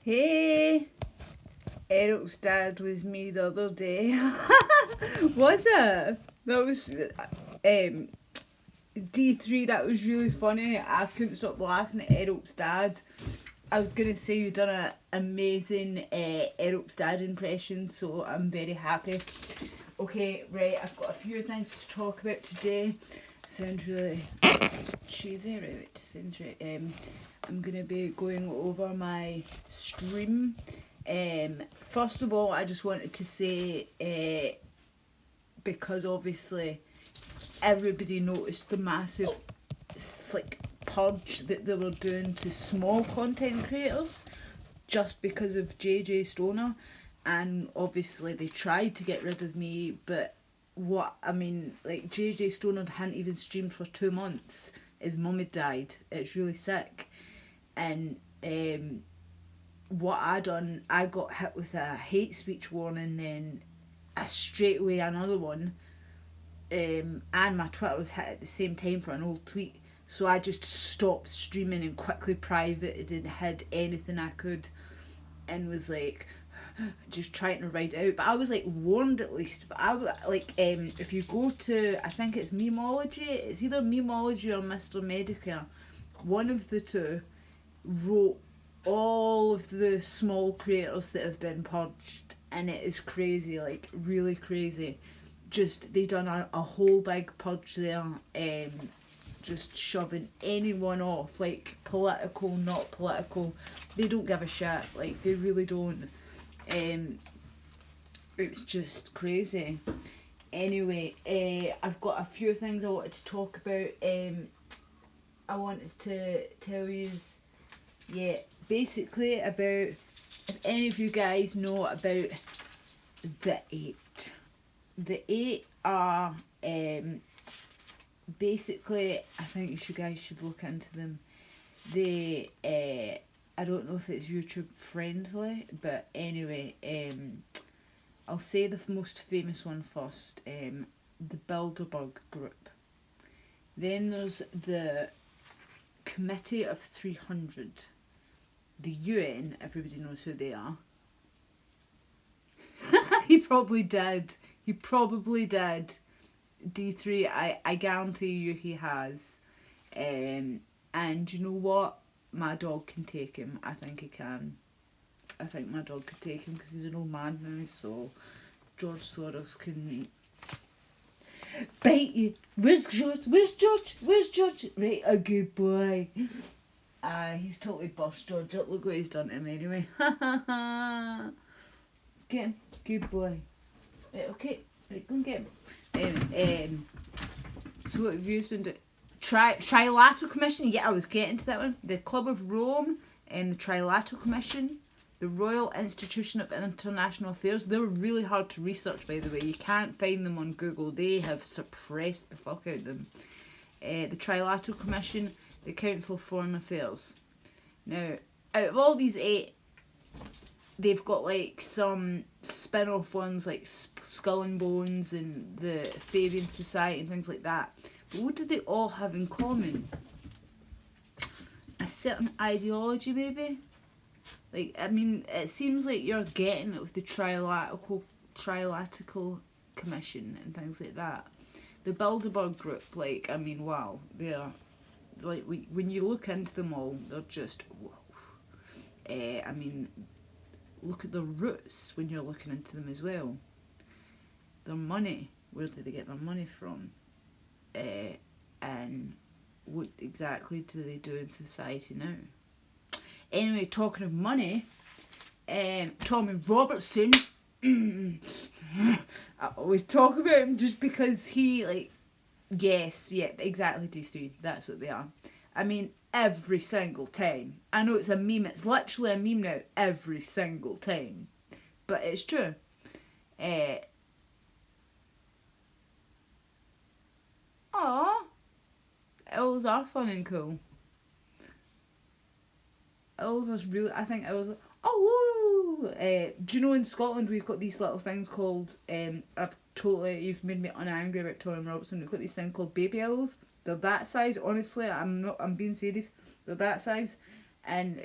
Hey, Eric's dad was me the other day. Was it? That was D3. That was really funny. I couldn't stop laughing at Eric's dad. I was gonna say you've done an amazing Eric's dad impression, so I'm very happy. Okay, right. I've got a few things to talk about today. Sounds really cheesy, right? Sounds right. I'm gonna be going over my stream. First of all, I just wanted to say, because obviously everybody noticed the massive like purge that they were doing to small content creators just because of JJ Stoner, and obviously they tried to get rid of me, but like JJ Stoner hadn't even streamed for 2 months. His mum had died. It's really sick, and what I done, I got hit with a hate speech warning, then straight away another one, and my Twitter was hit at the same time for an old tweet. So I just stopped streaming and quickly privated and hid anything I could, and was like just trying to ride it out. But I was like warned at least. But I was like, if you go to, I think it's Memology, it's either Memology or Mr. Medicare, one of the two wrote all of the small creators that have been purged, and it is crazy, like really crazy. Just they done a whole big purge there, just shoving anyone off, like political, not political. They don't give a shit, like they really don't. It's just crazy. Anyway, I've got a few things I wanted to talk about. I wanted to tell you, yeah, basically about, if any of you guys know about the Eight. The Eight are basically, I think you guys should look into them. They, I don't know if it's YouTube friendly, but anyway, I'll say the most famous one first. The Bilderberg Group. Then there's the Committee of 300. The UN, everybody knows who they are. He probably did. He probably did. D3, I guarantee you he has. And you know what? My dog can take him. I think he can. I think my dog could take him because he's an old man now, so George Soros can bite you. Where's George? Where's George? Where's George? Right, a good boy. He's totally bust George up. Look what he's done to him anyway. Get him. Good boy. Right, okay. Right, go and get him. So what have you been doing? Trilateral Commission. Yeah, I was getting to that one. The Club of Rome and the Trilateral Commission. The Royal Institution of International Affairs. They were really hard to research, by the way. You can't find them on Google. They have suppressed the fuck out of them. The Trilateral Commission. The Council of Foreign Affairs. Now, out of all these 8, they've got like some spin-off ones like Skull and Bones and the Fabian Society and things like that. But what do they all have in common? A certain ideology, maybe? Like, I mean, it seems like you're getting it with the Trilateral Commission and things like that. The Bilderberg Group, like, I mean, wow, they're, like, when you look into them all, they're just, whoa. I mean, look at the roots when you're looking into them as well. Their money, where do they get their money from? And what exactly do they do in society now? Anyway, talking of money, Tommy Robertson, I always talk about him just because he, like, yes, yeah, exactly, D3, that's what they are. I mean, every single time. I know it's a meme, it's literally a meme now, every single time. But it's true. Owls are fun and cool. Owls was really, I think owls, oh woo! Do you know in Scotland we've got these little things called, you've made me unangry about Tom Robertson, we've got these things called baby owls. They're that size, honestly, I'm being serious, they're that size. and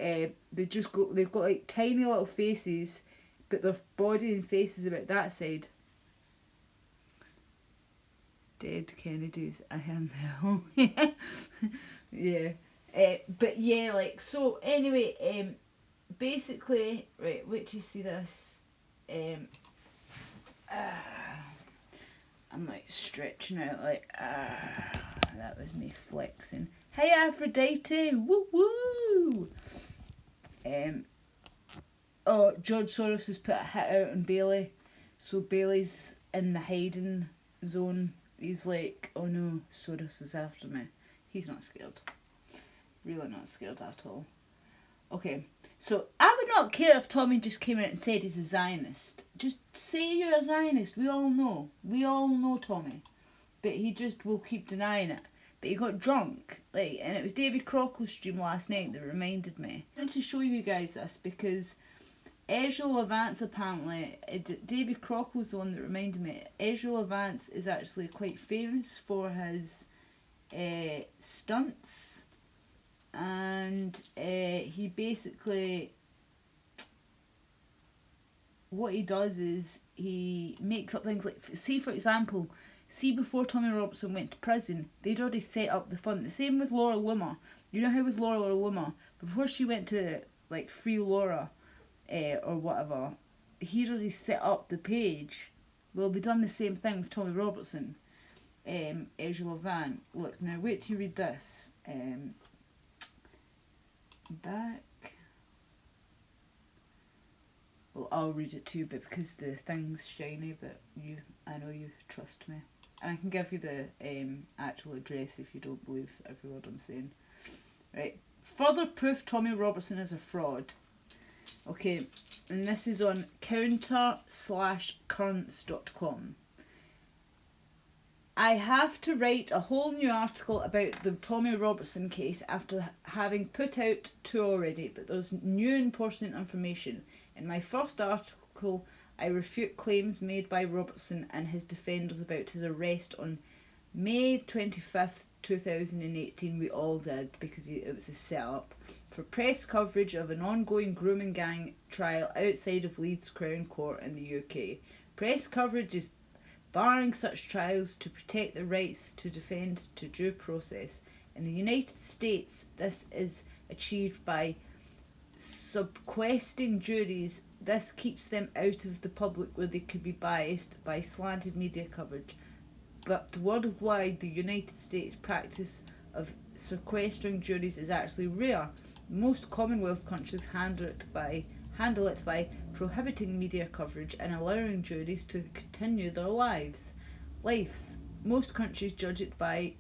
they've got like tiny little faces, but their body and face is about that side. Dead Kennedys, I am now. Yeah. But yeah, like, so anyway, basically, right, wait till you see this. I'm like stretching out, like, that was me flexing. Hey Aphrodite, woo woo! Oh, George Soros has put a hit out on Bailey, so Bailey's in the hiding zone. He's like, oh no, Soros is after me. He's not scared. Really not scared at all. Okay, so I would not care if Tommy just came out and said he's a Zionist. Just say you're a Zionist. We all know. We all know Tommy. But he just will keep denying it. But he got drunk. Like, and it was David Crockel's stream last night that reminded me. I wanted to show you guys this because Ezra Levant's apparently, David Crockel's the one that reminded me. Ezra Levant is actually quite famous for his stunts. And he basically, what he does is he makes up things like, say for example, see before Tommy Robertson went to prison, they'd already set up the fund. The same with Laura Loomer. You know how with Laura Loomer, before she went to like Free Laura or whatever, he'd already set up the page. Well, they done the same thing with Tommy Robertson. Ezra Levant. Look, now wait till you read this. Back. Well, I'll read it too, but because the thing's shiny, but I know you trust me. And I can give you the actual address if you don't believe every word I'm saying. Right. Further proof Tommy Robertson is a fraud. Okay, and this is on counter/currents.com. I have to write a whole new article about the Tommy Robertson case after having put out 2 already, but there's new important information. In my first article, I refute claims made by Robertson and his defenders about his arrest on May 25th, 2018. We all did, because it was a setup for press coverage of an ongoing grooming gang trial outside of Leeds Crown Court in the UK. Press coverage is barring such trials to protect the rights to defend to due process. In the United States, this is achieved by subquesting juries. This keeps them out of the public where they could be biased by slanted media coverage. But worldwide, the United States practice of sequestering juries is actually rare. Most Commonwealth countries handle it by prohibiting media coverage and allowing juries to continue their lives. Most countries judge it by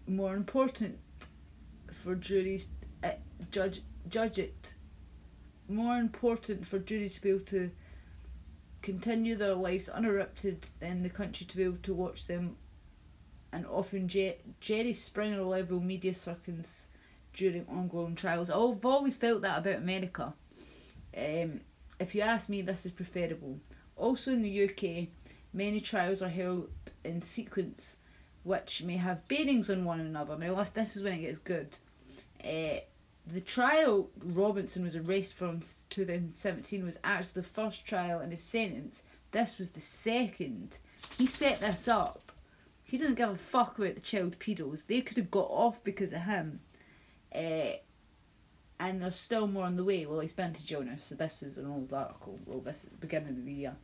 more important for juries to be able to continue their lives uninterrupted than the country to be able to watch them, and often Jerry Springer level media circus during ongoing trials. I've always felt that about America. If you ask me, this is preferable. Also in the UK, many trials are held in sequence which may have bearings on one another. Now this is when it gets good. The trial Robinson was arrested for in 2017 was actually the first trial in his sentence. This was the second. He set this up. He doesn't give a fuck about the child pedos. They could have got off because of him. And there's still more on the way. Well, he's been to jail now, so this is an old article. Well, this is the beginning of the year.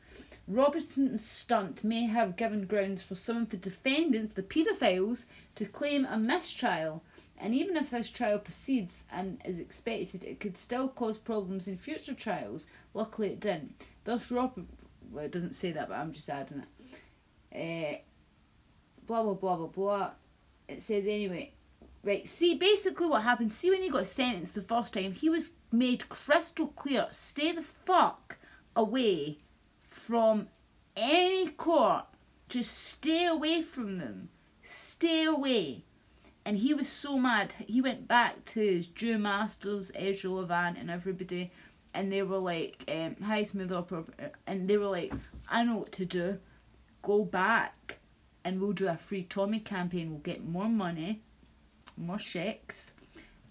Robertson's stunt may have given grounds for some of the defendants, the paedophiles, to claim a mistrial. And even if this trial proceeds and is expected, it could still cause problems in future trials. Luckily it didn't. Thus well, it doesn't say that, but I'm just adding it. Blah blah blah blah blah. It says anyway. Right, see basically what happened. See when he got sentenced the first time, he was made crystal clear. Stay the fuck away from any court. Just stay away from them. Stay away. And he was so mad, he went back to his Jew masters, Ezra Levant and everybody, and they were like, hi Smooth Opera, and they were like, I know what to do. Go back and we'll do a free Tommy campaign. We'll get more money, more checks,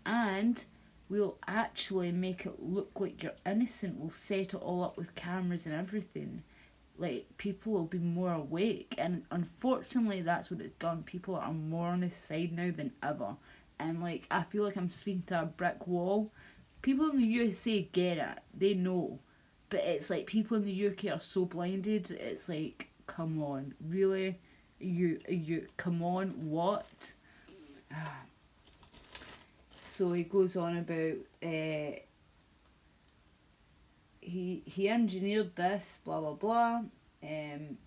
and we'll actually make it look like you're innocent. We'll set it all up with cameras and everything. Like, people will be more awake. And unfortunately, that's what it's done. People are more on his side now than ever. And, like, I feel like I'm speaking to a brick wall. People in the USA get it. They know. But it's like people in the UK are so blinded. It's like, come on. Really? Come on, what? So he goes on about he engineered this, blah blah blah, and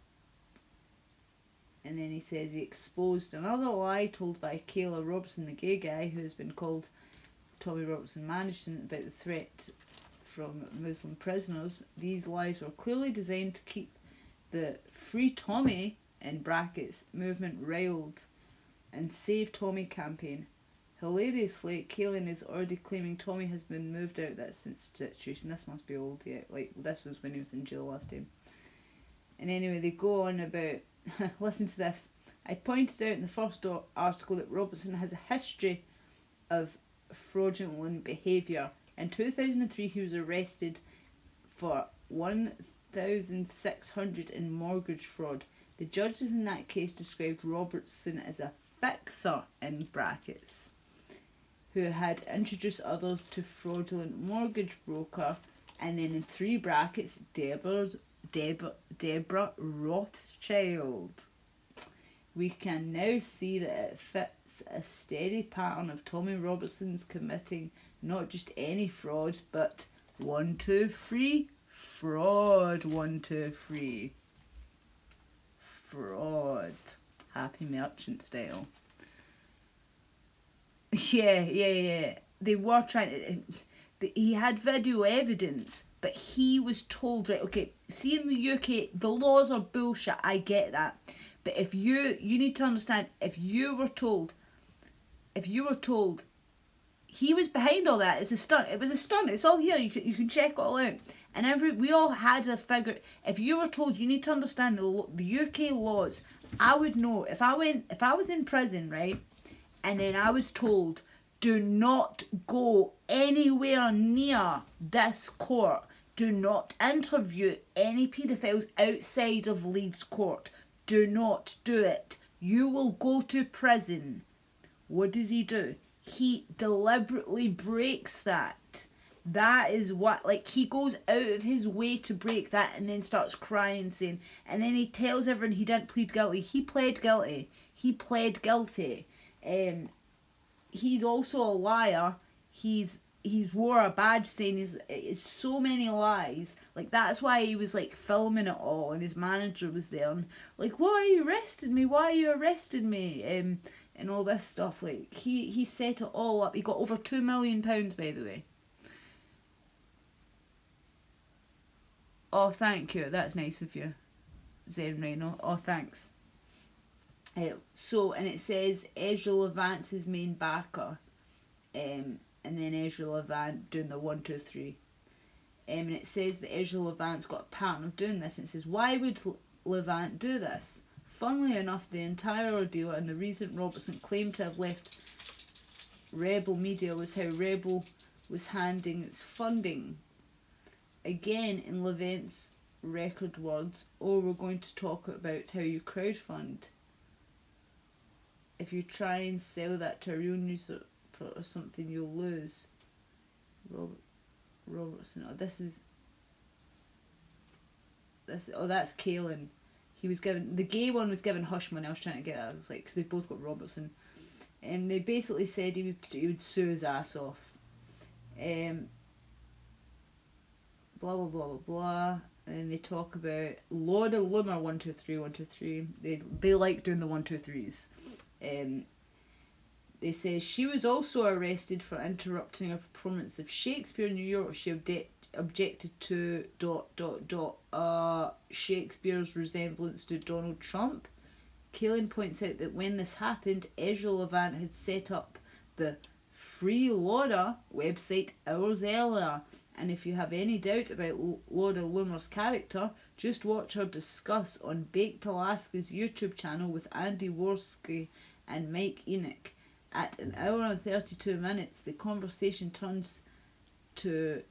then he says he exposed another lie told by Kayla Robertson, the gay guy who has been called Tommy Robertson Management, about the threat from Muslim prisoners. These lies were clearly designed to keep the Free Tommy in brackets movement riled and Save Tommy campaign. Hilariously, Kaylin is already claiming Tommy has been moved out of that situation. This must be old, yeah. Like, this was when he was in jail last time. And anyway, they go on about, listen to this. I pointed out in the first article that Robertson has a history of fraudulent behaviour. In 2003, he was arrested for 1,600 in mortgage fraud. The judges in that case described Robertson as a fixer, in brackets, who had introduced others to fraudulent mortgage broker, and then in 3 brackets, Deborah Rothschild. We can now see that it fits a steady pattern of Tommy Robertson's committing not just any fraud, but 1, 2, 3 fraud. 1, 2, 3 fraud. Happy merchant style. Yeah. They were trying to. He had video evidence, but he was told, right, okay, see in the UK, the laws are bullshit, I get that. But if you need to understand, if you were told, he was behind all that, it's a stunt, it was a stunt, it's all here, you can check it all out. And we all had a figure, if you were told, you need to understand the UK laws, I would know, if I was in prison, right, and then I was told, do not go anywhere near this court. Do not interview any paedophiles outside of Leeds Court. Do not do it. You will go to prison. What does he do? He deliberately breaks that. That is what, like, he goes out of his way to break that and then starts crying, saying, and then he tells everyone he didn't plead guilty. He pled guilty. He's also a liar. He's wore a badge saying it's so many lies. Like, that's why he was like filming it all, and his manager was there and like, why are you arresting me? And all this stuff. Like, he set it all up. He got over £2 million, by the way. Oh, thank you. That's nice of you, Zen Reno. Oh, thanks. And it says Ezra Levant's his main backer. And then Ezra Levant doing the 1, 2, 3. And it says that Ezra Levant's got a pattern of doing this. And it says, why would Levant do this? Funnily enough, the entire ordeal and the reason Robertson claimed to have left Rebel Media was how Rebel was handing its funding. Again, in Levant's record words, we're going to talk about how you crowdfund. If you try and sell that to a real news or something, you'll lose. Robertson. That's Kaylin. He was given, the gay one was given hush money. I was trying to get that. I was like, because they both got Robertson, and they basically said he would sue his ass off. Blah blah blah blah blah. And they talk about Laura Loomer 1, 2, 3, 1, 2, 3. They like doing the 1, 2, 3s. They say she was also arrested for interrupting a performance of Shakespeare in New York. She objected to ... Shakespeare's resemblance to Donald Trump. Kaylin points out that when this happened, Ezra Levant had set up the Free Laura website hours earlier. And if you have any doubt about Laura Loomer's character, just watch her discuss on Baked Alaska's YouTube channel with Andy Worski and Mike Enoch At an hour and 32 minutes, the conversation turns to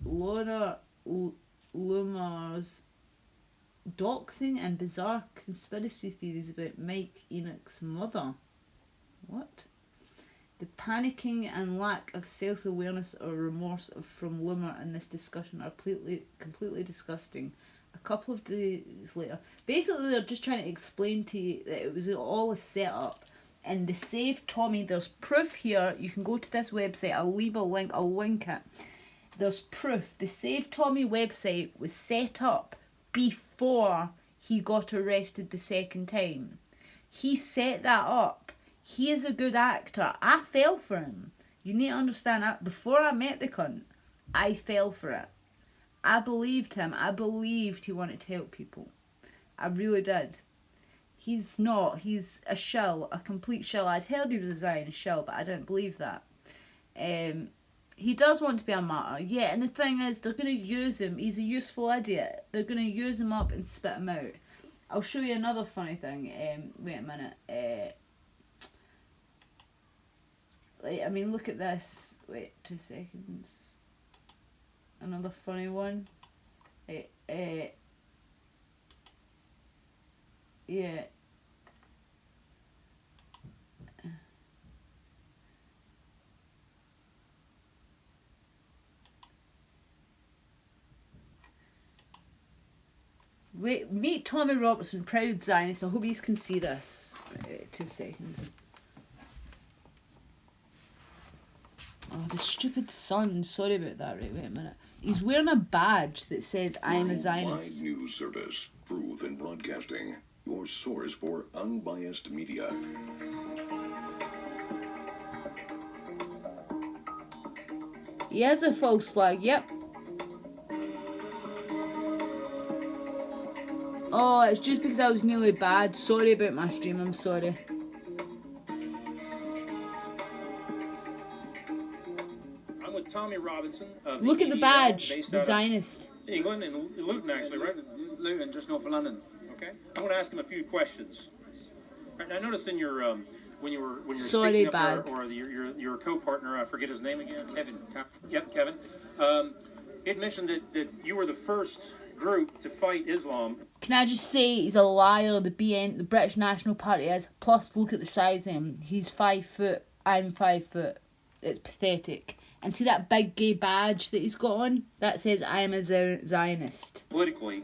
Laura Lumar's doxing and bizarre conspiracy theories about Mike Enoch's mother. What? The panicking and lack of self-awareness or remorse from Loomer in this discussion are completely disgusting. A couple of days later, basically they're just trying to explain to you that it was all a setup. And they saved Tommy. There's proof here. You can go to this website. I'll leave a link. I'll link it. There's proof. The Save Tommy website was set up before he got arrested the second time. He set that up. He is a good actor. I fell for him. You need to understand that. Before I met the cunt, I fell for it. I believed him. I believed he wanted to help people. I really did. He's not. He's a shill. A complete shill. I'd heard he was a Zionist shill, but I didn't believe that. He does want to be a martyr, yeah, and the thing is, they're going to use him. He's a useful idiot. They're going to use him up and spit him out. I'll show you another funny thing. Wait a minute. I mean, look at this. Wait, 2 seconds. Another funny one. Yeah. Wait, meet Tommy Robertson, proud Zionist. I hope you can see this. 2 seconds. Oh, the stupid sun. Sorry about that. Right, wait a minute. He's wearing a badge that says, I am a Zionist. Worldwide news service, Truth in Broadcasting, your source for unbiased media. He has a false flag, yep. Oh, it's just because I was nearly bad. Sorry about my stream, I'm sorry. I'm with Tommy Robinson. Look at the badge, the Zionist. England, and Luton actually, right? Luton, just north of London. Okay. I want to ask him a few questions. Right, I noticed in your when you were sorry, speaking bad. up, or your co-partner, I forget his name again, Kevin. Yep, Kevin. It mentioned that you were the first group to fight Islam. Can I just say he's a liar? The BN, the British National Party is. Plus, look at the size of him. He's 5 foot. I'm 5 foot. It's pathetic. And see that big gay badge that he's got on? That says I am a Zionist. Politically,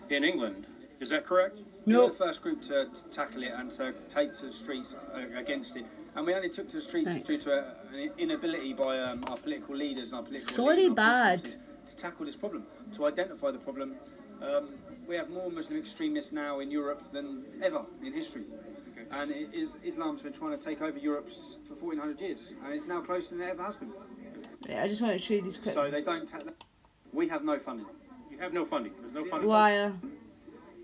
in England, is that correct? We were the first group to tackle it and to take to the streets against it. And we only took to the streets due to an inability by our political leaders and our political leaders to tackle this problem, to identify the problem. We have more Muslim extremists now in Europe than ever in history. Okay. And Islam's been trying to take over Europe for 1400 years, and it's now closer than it ever has been. Yeah, I just want to show you these quick. So they don't. We have no funding. You have no funding. There's no funding. Liar.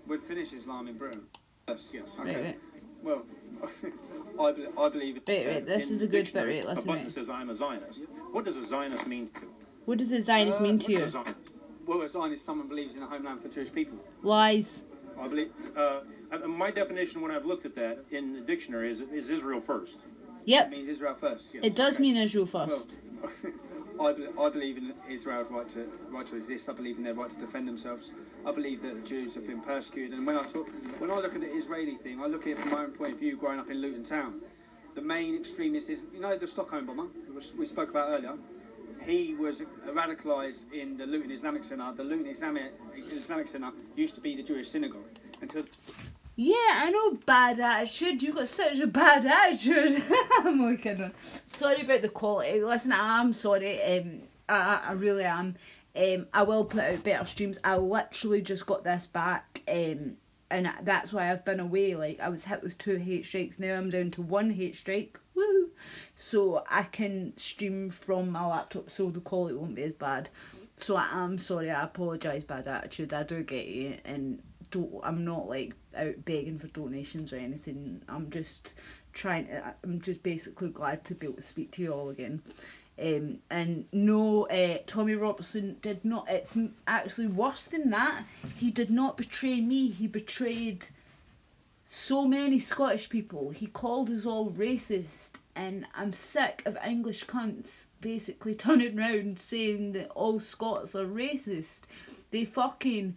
We'd finish Islam in Britain. Yes. Okay. Right. Well, I believe. Wait. This is the good bit. Right, listen. A button that says I'm a Zionist. What does a Zionist mean to you? What does a Zionist mean to you? Well, a Zionist is someone believes in a homeland for Jewish people. Lies. I believe. My definition when I've looked at that in the dictionary is Israel first. Yep. It means Israel first. Yes. It does mean Israel first. Well, I believe in Israel's right to exist. I believe in their right to defend themselves. I believe that the Jews have been persecuted. And when I look at the Israeli thing, I look at it from my own point of view, growing up in Luton Town. The main extremist is, the Stockholm bomber, which we spoke about earlier. He was radicalised in the Luton Islamic Centre. The Luton Islamic Centre used to be the Jewish synagogue until. Yeah, I know, bad attitude. You got such a bad attitude. I'm only kidding. Sorry about the quality. Listen, I'm sorry. I really am. I will put out better streams. I literally just got this back. And that's why I've been away. Like, I was hit with 2 hate strikes. Now I'm down to 1 hate strike. Woo! So I can stream from my laptop, so the quality won't be as bad. So I am sorry. I apologise, bad attitude. I do get you, and I'm not like out begging for donations or anything. I'm just basically glad to be able to speak to you all again. And no, Tommy Robertson did not. It's actually worse than that. He did not betray me. He betrayed so many Scottish people. He called us all racist, and I'm sick of English cunts basically turning around saying that all Scots are racist. They fucking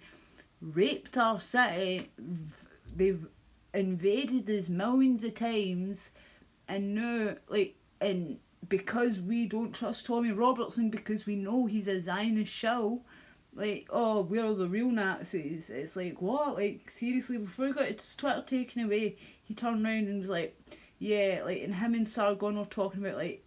raped our city. They've invaded us millions of times, and now, like, and because we don't trust Tommy Robertson because we know he's a Zionist shill, like, oh, we're the real Nazis. It's like, what? Like, seriously, before he got his Twitter taken away, he turned around and was like, yeah, like, and him and Sargon were talking about, like,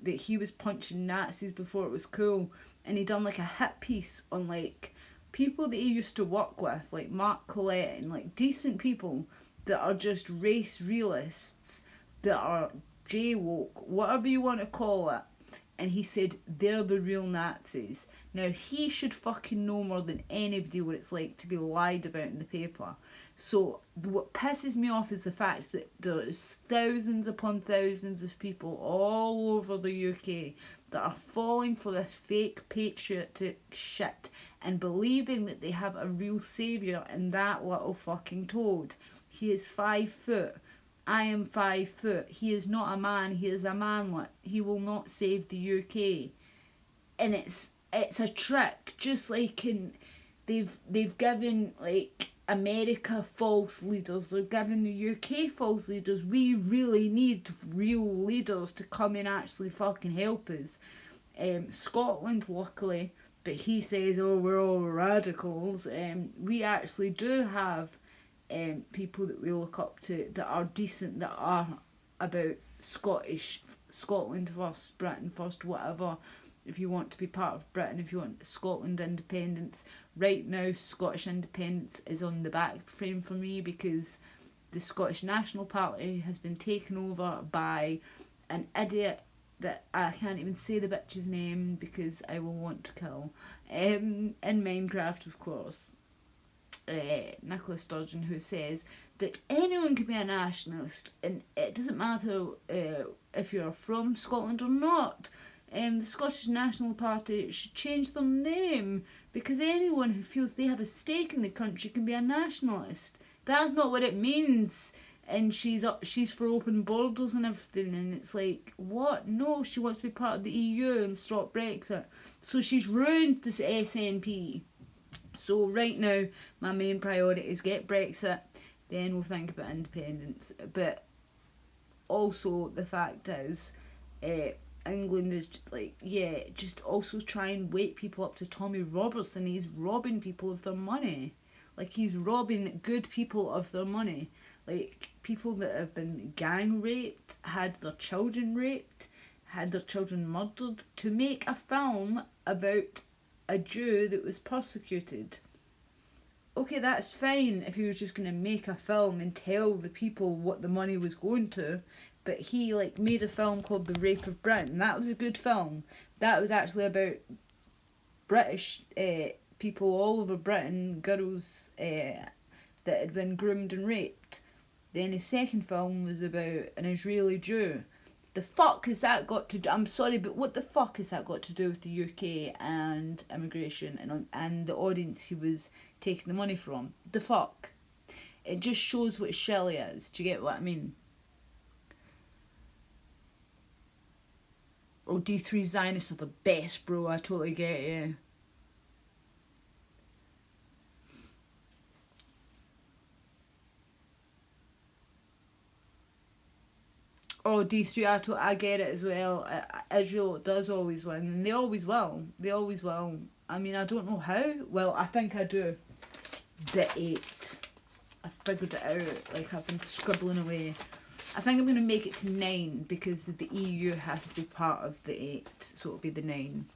that he was punching Nazis before it was cool, and he done, like, a hit piece on, like, people that he used to work with, like Mark Collette, and, like, decent people that are just race realists, that are J-woke, whatever you want to call it, and he said they're the real Nazis. Now, he should fucking know more than anybody what it's like to be lied about in the paper. So what pisses me off is the fact that there's thousands upon thousands of people all over the UK that are falling for this fake patriotic shit and believing that they have a real saviour in that little fucking toad. He is 5 foot. I am 5 foot. He is not a man. He is a manlet. He will not save the UK. And it's a trick. Just like in they've given, like, America false leaders. They're giving the UK false leaders. We really need real leaders to come and actually fucking help us. Scotland, luckily, but he says, oh, we're all radicals. We actually do have people that we look up to that are decent, that are about Scotland first, Britain first, whatever. If you want to be part of Britain, if you want Scotland independence, right now Scottish independence is on the back frame for me because the Scottish National Party has been taken over by an idiot that I can't even say the bitch's name because I will want to kill. In Minecraft, of course. Nicola Sturgeon, who says that anyone can be a nationalist and it doesn't matter if you're from Scotland or not. The Scottish National Party should change their name because anyone who feels they have a stake in the country can be a nationalist. That's not what it means. And she's for open borders and everything, and it's like, what? No, she wants to be part of the EU and stop Brexit. So she's ruined this SNP. So right now, my main priority is get Brexit, then we'll think about independence. But also the fact is, England is just like, yeah, just also try and wake people up to Tommy Robertson. He's robbing people of their money. Like, he's robbing good people of their money. Like, people that have been gang raped, had their children raped, had their children murdered, to make a film about a Jew that was persecuted. Okay, that's fine if he was just going to make a film and tell the people what the money was going to, but he, like, made a film called The Rape of Britain. That was a good film. That was actually about British people all over Britain, girls that had been groomed and raped. Then his second film was about an Israeli Jew. The fuck has that got to do? I'm sorry, but what the fuck has that got to do with the UK and immigration and the audience he was taking the money from? The fuck? It just shows what Shelley is. Do you get what I mean? Oh, D3 Zionists are the best, bro. I totally get you. Oh, D3, I get it as well. Israel does always win, and they always will. They always will. I mean, I don't know how. Well, I think I do. The 8. I figured it out. Like, I've been scribbling away. I think I'm going to make it to 9 because the EU has to be part of the 8, so it'll be the 9.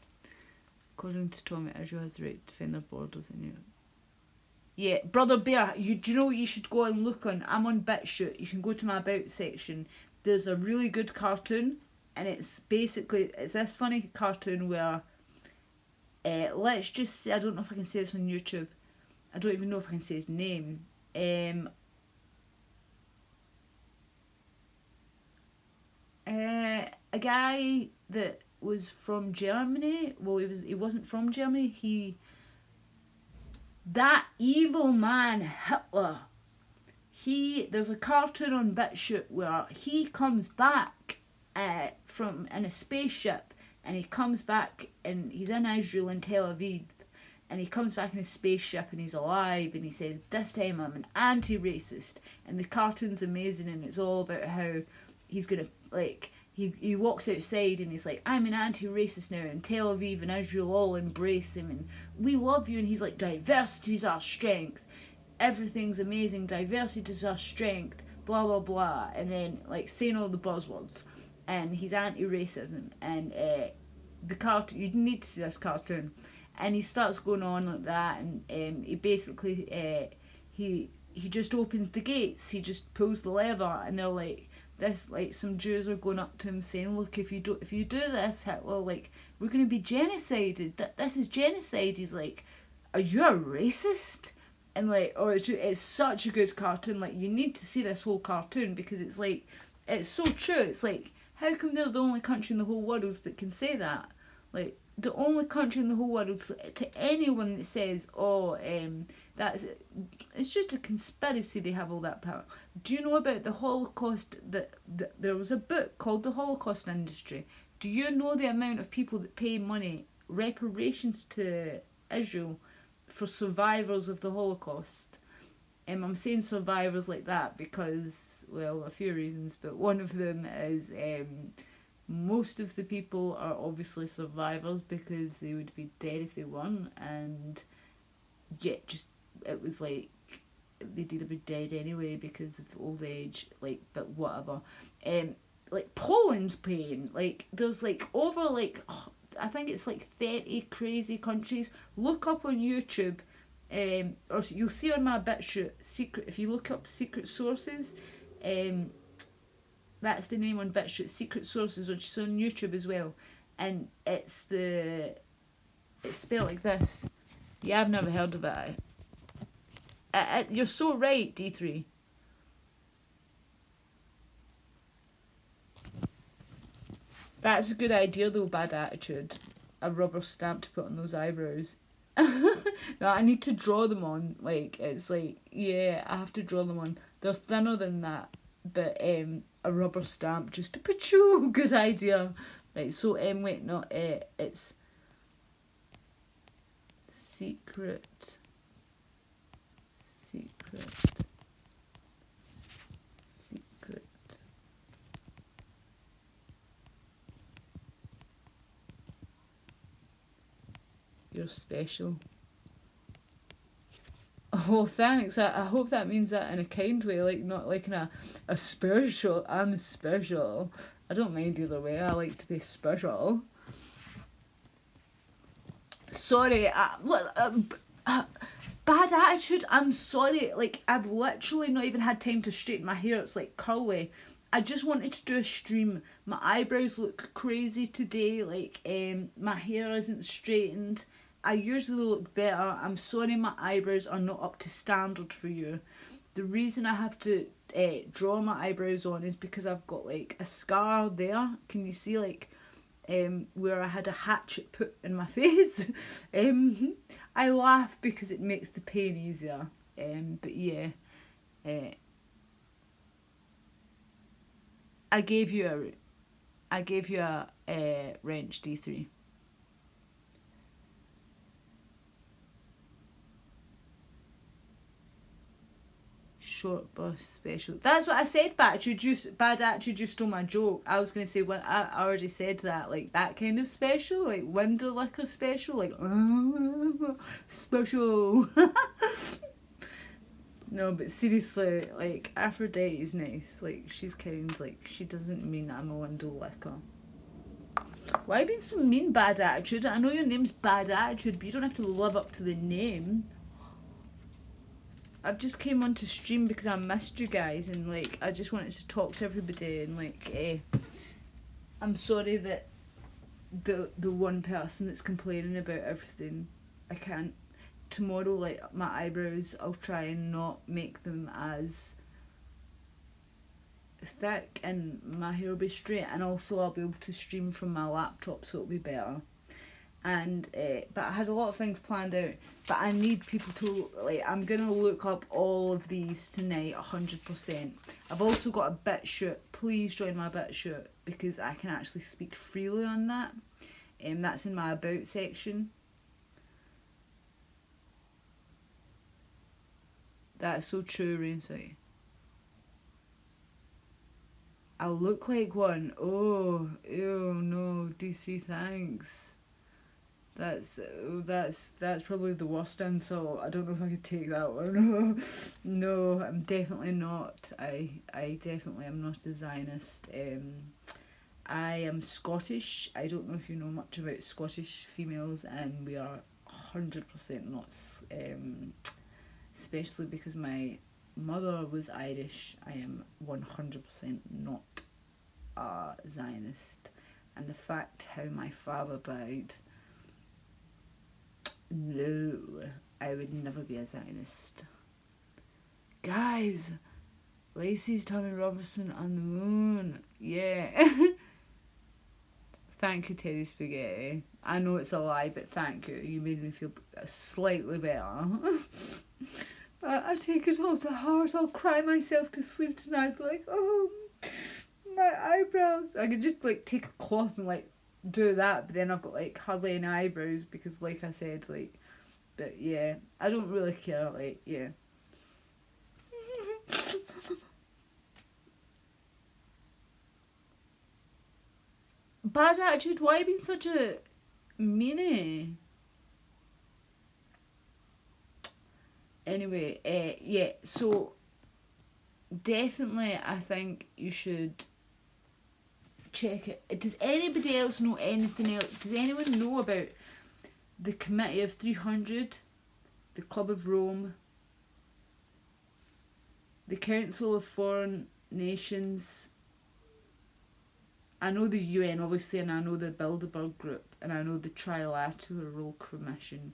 According to Tommy, Israel has the right to defend their borders in Europe. Yeah, Brother Bear, do you know what you should go and look on? I'm on BitChute. You can go to my About section. There's a really good cartoon, and it's basically, it's this funny cartoon where, let's just say, I don't know if I can say this on YouTube. I don't even know if I can say his name. A guy that was from Germany. Well, he wasn't from Germany. That evil man Hitler. there's a cartoon on BitChute where he comes back from in a spaceship, and he comes back and he's in Israel in Tel Aviv, and he comes back in a spaceship and he's alive, and he says, this time I'm an anti-racist, and the cartoon's amazing, and it's all about how he's gonna, like, he walks outside and he's like, I'm an anti-racist now, and Tel Aviv and Israel all embrace him, and we love you, and he's like, diversity's our strength, everything's amazing, diversity is our strength, blah blah blah, and then like saying all the buzzwords, and he's anti-racism, and the cartoon, you need to see this cartoon, and he starts going on like that, and he basically he just opens the gates, he just pulls the lever, and they're like, this, like, some Jews are going up to him saying, look, if you do this, Hitler, like, we're going to be genocided, this is genocide. He's like, are you a racist? And like, oh, it's such a good cartoon, like, you need to see this whole cartoon, because it's like, it's so true. It's like, how come they're the only country in the whole world that can say that? Like, the only country in the whole world, to anyone that says, oh, that's, it's just a conspiracy, they have all that power. Do you know about the Holocaust, that there was a book called The Holocaust Industry? Do you know the amount of people that pay money, reparations to Israel for survivors of the Holocaust? I'm saying survivors like that because, well, a few reasons, but one of them is most of the people are obviously survivors because they would be dead if they weren't, and yet just, it was like, they'd either be dead anyway because of old age, like, but whatever. Like, Poland's paying, like, there's like over, like, I think it's like 30 crazy countries. Look up on YouTube, or you'll see on my BitChute, secret, if you look up secret sources, that's the name on BitChute, secret sources, which is on YouTube as well, and it's spelled like this. Yeah, I've never heard of it. You're so right, D3. That's a good idea though, bad attitude. A rubber stamp to put on those eyebrows. No, I need to draw them on. Like, it's like, yeah, I have to draw them on. They're thinner than that, but a rubber stamp just to put you. Good idea. Right, so wait, no, it's secret. You're special. Oh, thanks. I hope that means that in a kind way, like, not like in a spiritual. I'm special. I don't mind either way. I like to be special. Sorry, bad attitude. I'm sorry. Like, I've literally not even had time to straighten my hair. It's like curly. I just wanted to do a stream. My eyebrows look crazy today. Like, my hair isn't straightened. I usually look better. I'm sorry my eyebrows are not up to standard for you. The reason I have to draw my eyebrows on is because I've got like a scar there. Can you see, like, where I had a hatchet put in my face? I laugh because it makes the pain easier. But yeah. I gave you a wrench, D3. Short bus special. That's what I said. Bad attitude. You stole my joke. I was gonna say, what I already said that, like, that kind of special, like window liquor special, like special. No, but seriously, like, Aphrodite is nice. Like, she's kind. Like, she doesn't mean I'm a window liquor. Why are you being so mean, bad attitude? I know your name's bad attitude, but you don't have to live up to the name. I've just came on to stream because I missed you guys, and like, I just wanted to talk to everybody, and like, I'm sorry that the one person that's complaining about everything, I can't. Tomorrow, like, my eyebrows, I'll try and not make them as thick, and my hair will be straight, and also I'll be able to stream from my laptop, so it'll be better. and but I had a lot of things planned out. But I need people to, like, I'm gonna look up all of these tonight 100%. I've also got a bit chute. Please join my bit chute because I can actually speak freely on that. That's in my about section. That's so true, Rainsight. I look like one. Oh, ew, no, D3, thanks. That's probably the worst insult. I don't know if I could take that one. No, I'm definitely not. I definitely am not a Zionist. I am Scottish. I don't know if you know much about Scottish females, and we are 100% not. Especially because my mother was Irish. I am 100% not a Zionist, and the fact how my father died. No, I would never be a Zionist. Guys, Lacey's Tommy Robertson on the moon. Yeah. Thank you, Teddy Spaghetti. I know it's a lie, but thank you. You made me feel slightly better. I take it all to heart. I'll cry myself to sleep tonight. Like, oh, my eyebrows. I could just, like, take a cloth and, like, do that, but then I've got, like, hardly any eyebrows because, like I said, like, but yeah, I don't really care, like, yeah. Bad attitude, why are you being such a meanie? Anyway, yeah, so definitely I think you should check it. Does anybody else know anything else? Does anyone know about the Committee of 300, the Club of Rome, the Council of Foreign Nations? I know the UN obviously, and I know the Bilderberg Group, and I know the Trilateral Commission.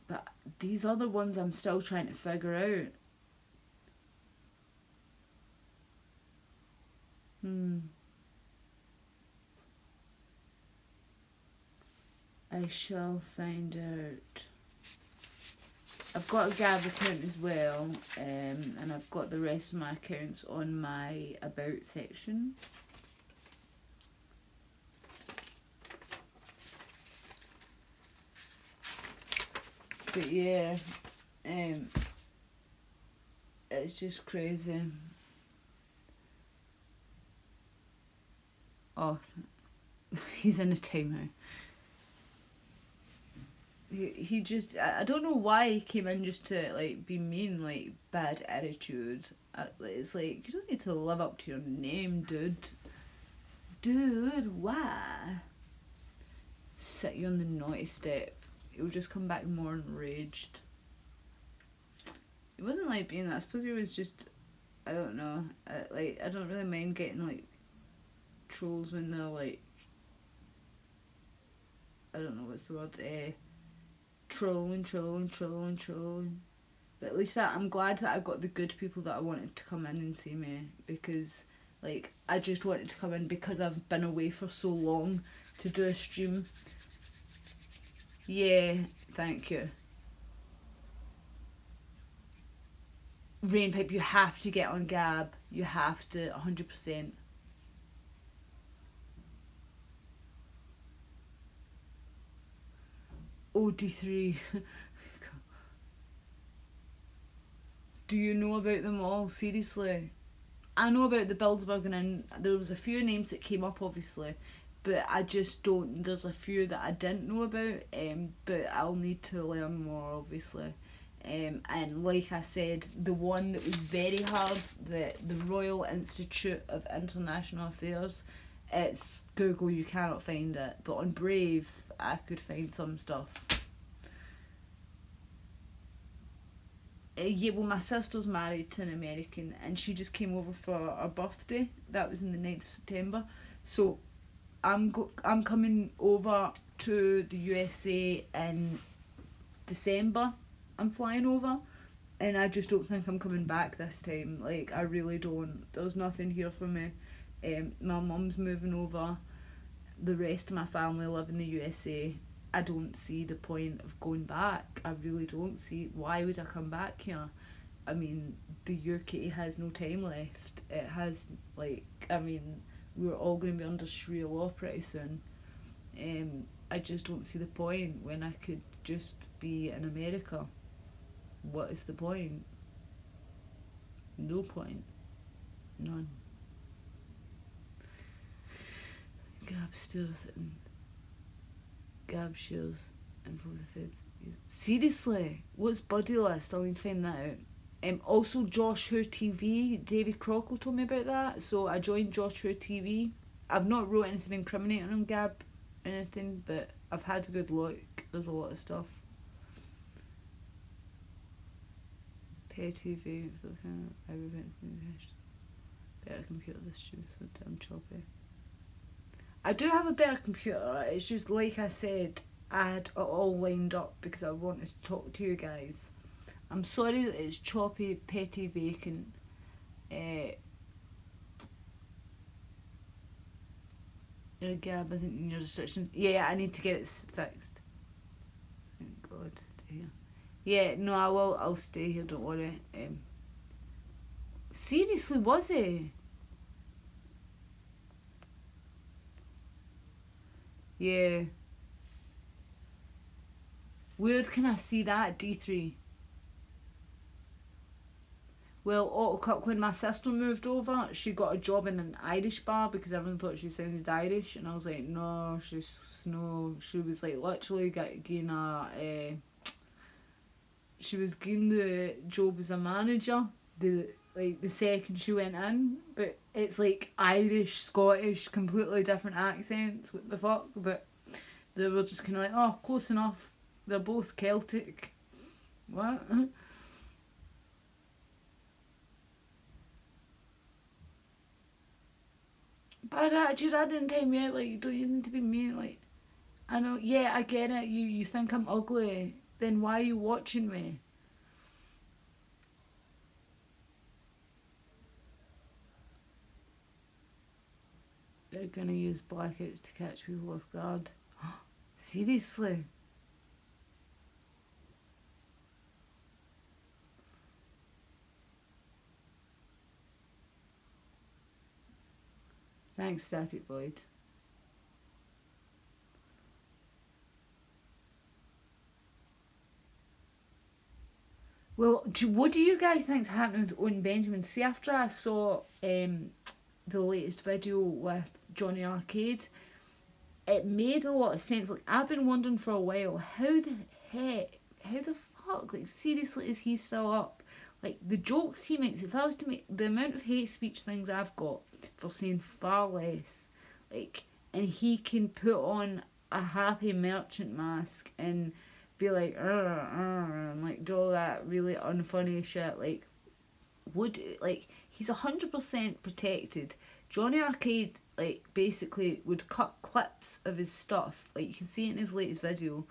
But these other ones I'm still trying to figure out. I shall find out. I've got a Gab account as well, and I've got the rest of my accounts on my About section. But yeah, it's just crazy. Oh, he's in a timeout. He just, I don't know why he came in just to, like, be mean, like, bad attitude. It's like, you don't need to live up to your name, dude. Dude, why? Sit you on the naughty step. He'll just come back more enraged. It wasn't like being that. I suppose he was just, I don't know. Like, I don't really mind getting, like, trolls when they're, like, I don't know what's the word, trolling. But at least I'm glad that I got the good people that I wanted to come in and see me, because, like, I just wanted to come in because I've been away for so long to do a stream. Yeah, thank you. Rainpipe, you have to get on Gab. You have to, 100%. OD3. Do you know about them all? Seriously. I know about the Bilderberg, and there was a few names that came up, obviously, but I just don't. There's a few that I didn't know about, but I'll need to learn more, obviously. And like I said, the one that was very hard, the Royal Institute of International Affairs, it's Google, you cannot find it, but on Brave I could find some stuff. Yeah, well, my sister's married to an American, and she just came over for her birthday. That was in the 9th of September. So I'm coming over to the USA in December. I'm flying over, and I just don't think I'm coming back this time. Like, I really don't. There's nothing here for me. My mum's moving over, the rest of my family live in the USA. I don't see the point of going back. I really don't see why would I come back here. I mean, the UK has no time left. It has, like, I mean, we're all going to be under Sharia law pretty soon. I just don't see the point when I could just be in America. What is the point? No point. None. Gab shares info with the feds. Seriously, what's Buddy List? I'll need to find that out. Also, Josh Who TV. David Crockle told me about that, so I joined Josh Who TV. I've not wrote anything incriminating on Gab, anything, but I've had a good look. There's a lot of stuff. Pay TV. Better computer. This student's so damn choppy. I do have a better computer. It's just like I said, I had it all lined up because I wanted to talk to you guys. I'm sorry that it's choppy, petty, vacant. Your Gab isn't in your restriction. Yeah, I need to get it fixed. Thank God, stay here. Yeah, no, I will. I'll stay here. Don't worry. Seriously, was he? Yeah. Where can I see that? D3. Well, Autocut, when my sister moved over, she got a job in an Irish bar because everyone thought she sounded Irish, and I was like, no, she was like literally getting she was getting the job as a manager the second she went in, but it's like Irish, Scottish, completely different accents. What the fuck? But they were just kind of like, oh, close enough. They're both Celtic. What? Bad attitude. I didn't time you out. Like, don't you need to be mean? Like, I know. Yeah, I get it. You think I'm ugly. Then why are you watching me? They're gonna use blackouts to catch people off guard. Seriously? Thanks, Static Void. Well, what do you guys think's happening with Owen Benjamin? See, after I saw the latest video with Johnny Arcade, it made a lot of sense. Like, I've been wondering for a while, how the fuck, like, seriously, is he still up? Like, the jokes he makes, if I was to make the amount of hate speech things I've got for saying far less, like, and he can put on a happy merchant mask and be like, and like do all that really unfunny shit, like, he's 100% protected. Johnny Arcade, like, basically would cut clips of his stuff, like you can see it in his latest video,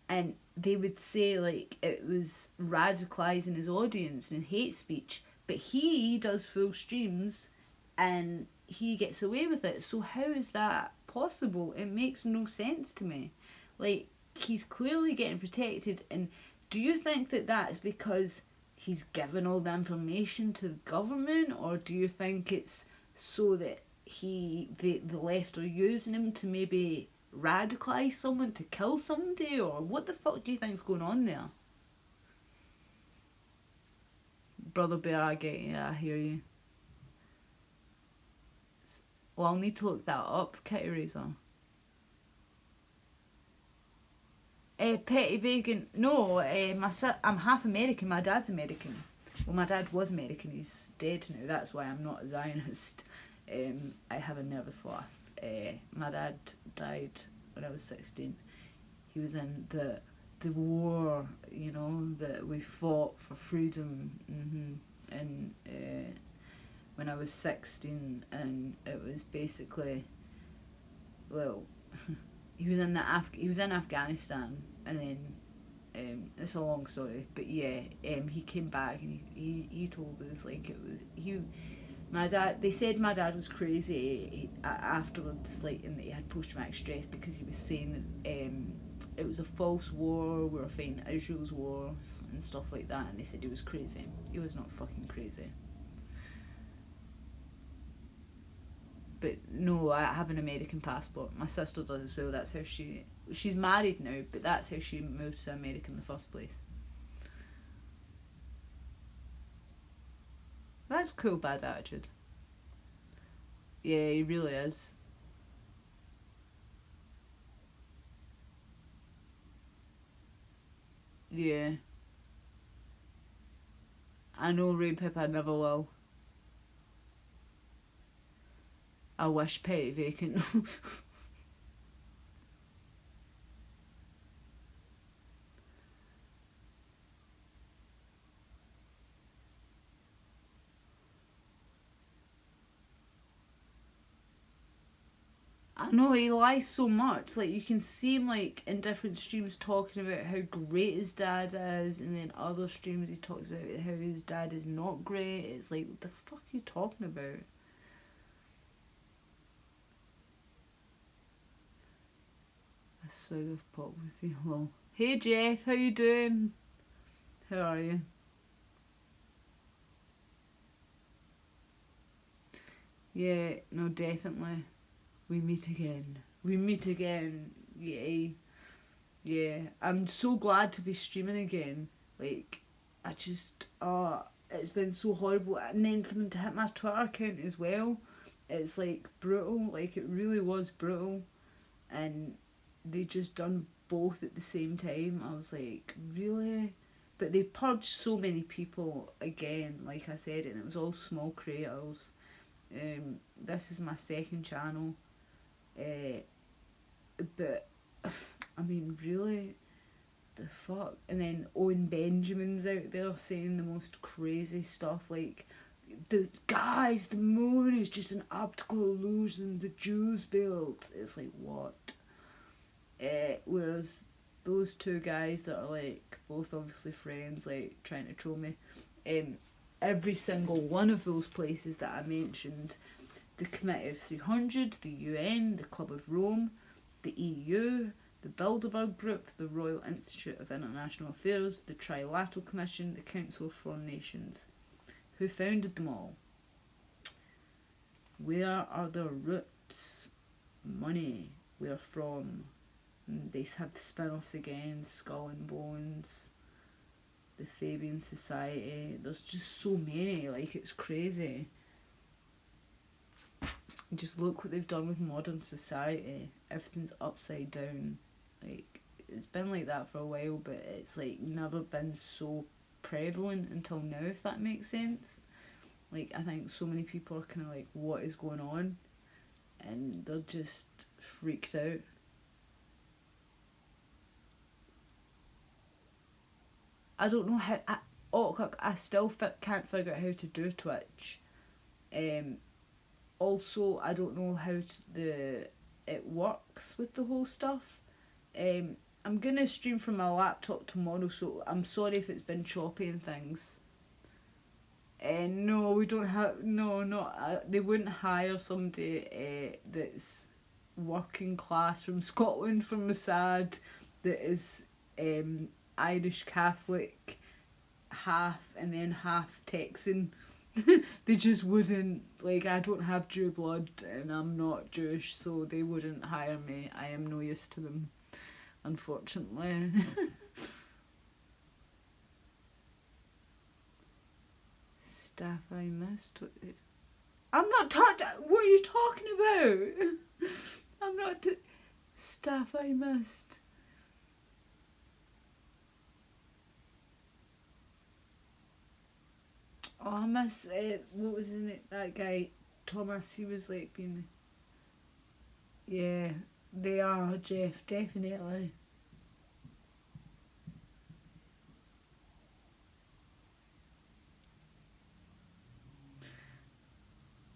and they would say like it was radicalizing his audience and hate speech, but he does full streams and he gets away with it. So how is that possible? It makes no sense to me. Like, he's clearly getting protected, and do you think that that's because he's given all the information to the government, or do you think it's so that the left are using him to maybe radicalize someone to kill somebody, or what the fuck do you think's going on there? Brother Bear, I hear you. Well, I'll need to look that up, Kitty Razor. Petty vegan. No, I'm half American. My dad's American. Well, my dad was American. He's dead now. That's why I'm not a Zionist. I have a nervous laugh. My dad died when I was 16. He was in the war, you know, that we fought for freedom. And when I was 16, and it was basically, well, he was in Afghanistan, and then it's a long story, but yeah, he came back and he told us, like, it was They said my dad was crazy afterwards, like, and that he had post-traumatic stress because he was saying that it was a false war, we were fighting Israel's wars and stuff like that, and they said he was crazy. He was not fucking crazy. But no, I have an American passport. My sister does as well. That's how she's married now, but that's how she moved to America in the first place. That's cool, bad attitude. Yeah, he really is. Yeah. I know Rain Pip, I never will. I wish Petty Vacant. I know he lies so much. Like, you can see him like in different streams talking about how great his dad is, and then other streams he talks about how his dad is not great. It's like, what the fuck are you talking about? A swig of pop with you. Hello. Hey Jeff, how you doing? How are you? Yeah, no, definitely. We meet again. We meet again. Yay. Yeah, I'm so glad to be streaming again. Like, I just, it's been so horrible. And then for them to hit my Twitter account as well, it's like brutal. Like, it really was brutal. And they just done both at the same time. I was like, really? But they purged so many people again, like I said, and it was all small creators. This is my second channel. Uh, but, I mean, really? The fuck? And then Owen Benjamin's out there saying the most crazy stuff like, the moon is just an optical illusion the Jews built. It's like, what? Whereas those two guys that are like both obviously friends, like trying to troll me, every single one of those places that I mentioned, the Committee of 300, the UN, the Club of Rome, the EU, the Bilderberg Group, the Royal Institute of International Affairs, the Trilateral Commission, the Council of Foreign Nations. Who founded them all? Where are their roots? Money. Where from? And they have spin-offs again, Skull and Bones, the Fabian Society. There's just so many, like, it's crazy. Just look what they've done with modern society. Everything's upside down. Like, it's been like that for a while, but it's like never been so prevalent until now, if that makes sense. Like, I think so many people are kind of like, what is going on? And they're just freaked out. I don't know how. I still can't figure out how to do Twitch. Also, I don't know how it works with the whole stuff. I'm gonna stream from my laptop tomorrow, so I'm sorry if it's been choppy and things. No, we don't have. No, not. They wouldn't hire somebody that's working class from Scotland, from Mossad, that is Irish Catholic, half, and then half Texan. They just wouldn't. Like, I don't have Jew blood and I'm not Jewish, so they wouldn't hire me. I am no use to them, unfortunately. Staff I missed. I'm not talking. What are you talking about? I'm not. Staff I missed. Oh, I miss. What was in it? That guy, Thomas. He was like being. Yeah, they are, Jeff. Definitely.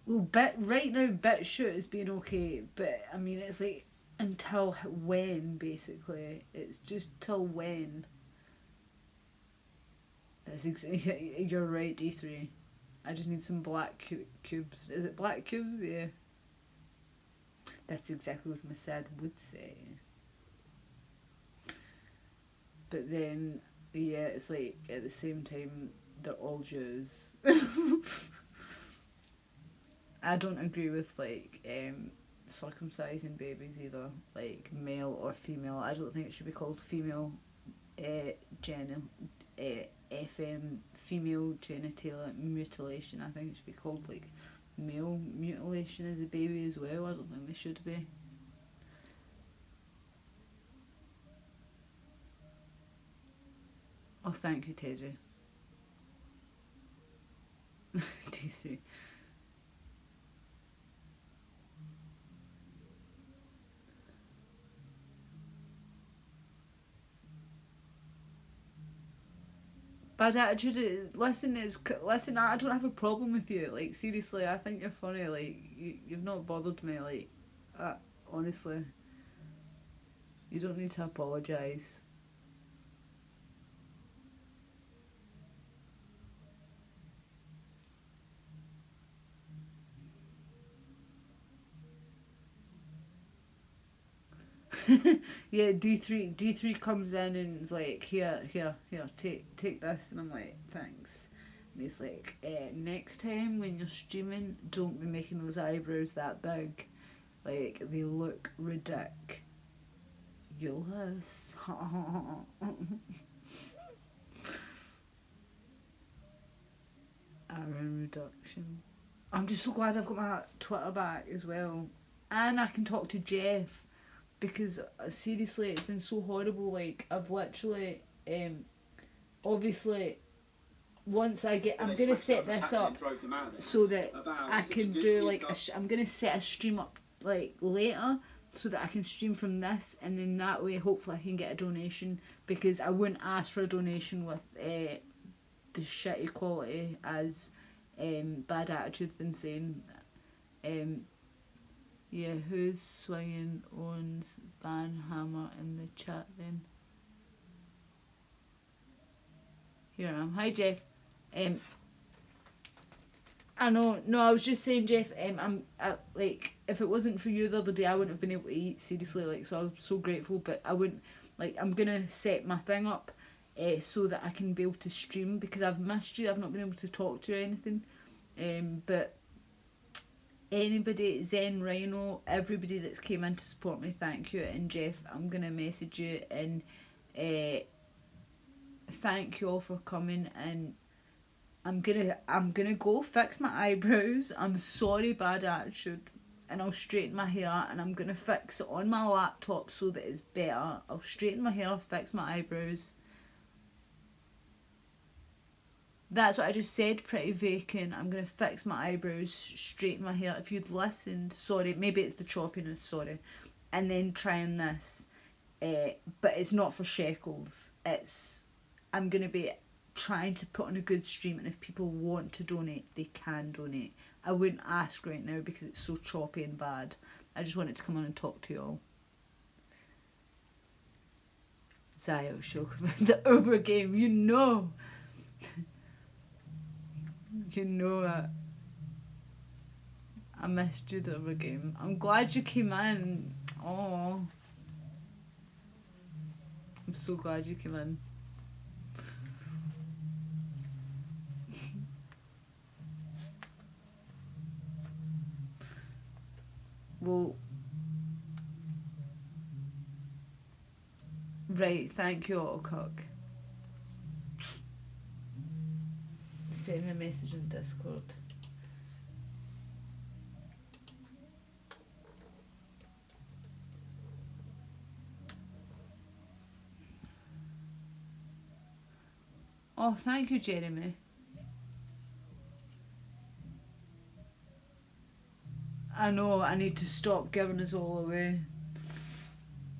Well, right now, BitChute is being okay, but I mean, it's like until when, basically. It's just till when. You're right, D3. I just need some black cubes. Is it black cubes? Yeah. That's exactly what my sad would say. But then, yeah, it's like at the same time they're all Jews. I don't agree with like circumcising babies either, like male or female. I don't think it should be called female genital FM female genital mutilation. I think it should be called like male mutilation as a baby as well. I don't think they should be. Oh, thank you, Teddy. D3. Bad attitude. Listen. I don't have a problem with you. Like seriously, I think you're funny. Like you've not bothered me. Like, honestly, you don't need to apologise. Yeah, D3 comes in and is like, here, take this, and I'm like, thanks. And he's like, next time when you're streaming, don't be making those eyebrows that big. Like they look ridiculous. Iron reduction. I'm just so glad I've got my Twitter back as well, and I can talk to Jeff because seriously, it's been so horrible. Like I've literally, obviously, once I get, I'm gonna set this up so that I can do like I'm gonna set a stream up like later so that I can stream from this, and then that way hopefully I can get a donation because I wouldn't ask for a donation with the shitty quality as Bad Attitude's been saying. Yeah, who's swinging owns Van Hammer in the chat then? Here I am. Hi Jeff. Um, I know. No, I was just saying, Jeff. Like if it wasn't for you the other day, I wouldn't have been able to eat. Seriously, like so, I was so grateful. But I wouldn't. Like I'm gonna set my thing up, so that I can be able to stream because I've missed you. I've not been able to talk to you or anything. But anybody, Zen Rhino, everybody that's came in to support me, thank you. And Jeff, I'm gonna message you and thank you all for coming. And I'm gonna go fix my eyebrows. I'm sorry, Bad Attitude, and I'll straighten my hair and I'm gonna fix it on my laptop so that it's better. I'll straighten my hair, fix my eyebrows. That's what I just said, Pretty Vacant. I'm going to fix my eyebrows, straighten my hair. If you'd listened, sorry, maybe it's the choppiness, sorry. And then trying this. But it's not for shekels. I'm going to be trying to put on a good stream, and if people want to donate, they can donate. I wouldn't ask right now because it's so choppy and bad. I just wanted to come on and talk to you all. Zio shook about the Uber game, you know. You know it. I missed you the other game. I'm glad you came in. Oh, I'm so glad you came in. Well, right, thank you, Autocock. Send me a message on Discord. Oh, thank you, Jeremy. I know, I need to stop giving us all away.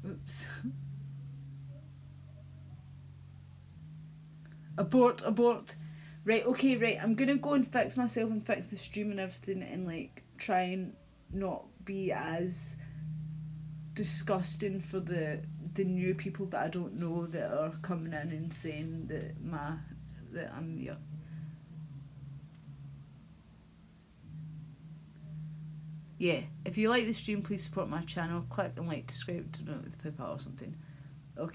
Oops. Abort. Right, okay, right. I'm gonna go and fix myself and fix the stream and everything and like try and not be as disgusting for the new people that I don't know that are coming in and saying that I'm yeah, if you like the stream, please support my channel. Click and like to subscribe to know the PayPal or something.